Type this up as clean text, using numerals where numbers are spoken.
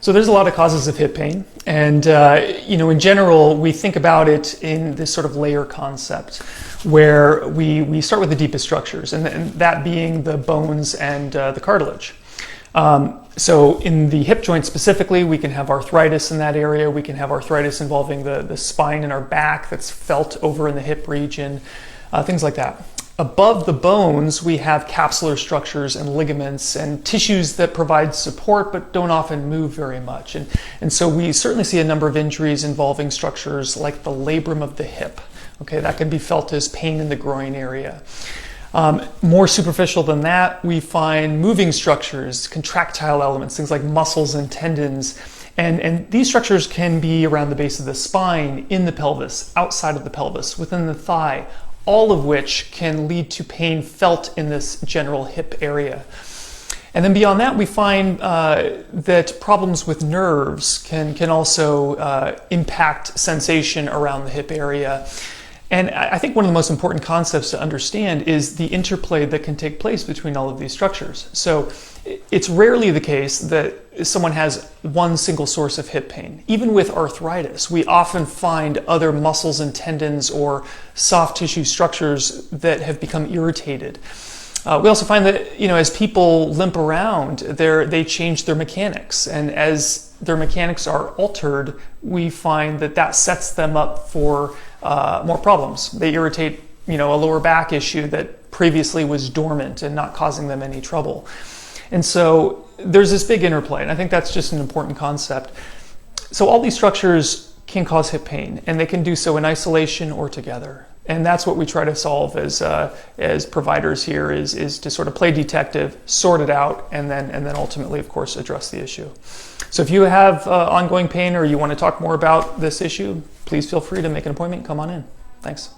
So there's a lot of causes of hip pain, and in general, we think about it in this sort of layer concept, where we start with the deepest structures, and that being the bones and the cartilage. So in the hip joint specifically, we can have arthritis in that area. We can have arthritis involving the spine and our back that's felt over in the hip region, things like that. Above the bones, we have capsular structures and ligaments and tissues that provide support but don't often move very much. And so we certainly see a number of injuries involving structures like the labrum of the hip. Okay, that can be felt as pain in the groin area. More superficial than that, we find moving structures, contractile elements, things like muscles and tendons. And these structures can be around the base of the spine, in the pelvis, outside of the pelvis, within the thigh, all of which can lead to pain felt in this general hip area. And then beyond that, we find that problems with nerves can also impact sensation around the hip area. And I think one of the most important concepts to understand is the interplay that can take place between all of these structures. So it's rarely the case that someone has one single source of hip pain. Even with arthritis, we often find other muscles and tendons or soft tissue structures that have become irritated. We also find that, as people limp around, they change their mechanics. And as their mechanics are altered, we find that sets them up for more problems. They irritate, a lower back issue that previously was dormant and not causing them any trouble. And so there's this big interplay, and I think that's just an important concept. So all these structures can cause hip pain, and they can do so in isolation or together. And that's what we try to solve as providers here is to sort of play detective, sort it out, and then ultimately, of course, address the issue. So if you have ongoing pain or you want to talk more about this issue, please feel free to make an appointment. Come on in. Thanks.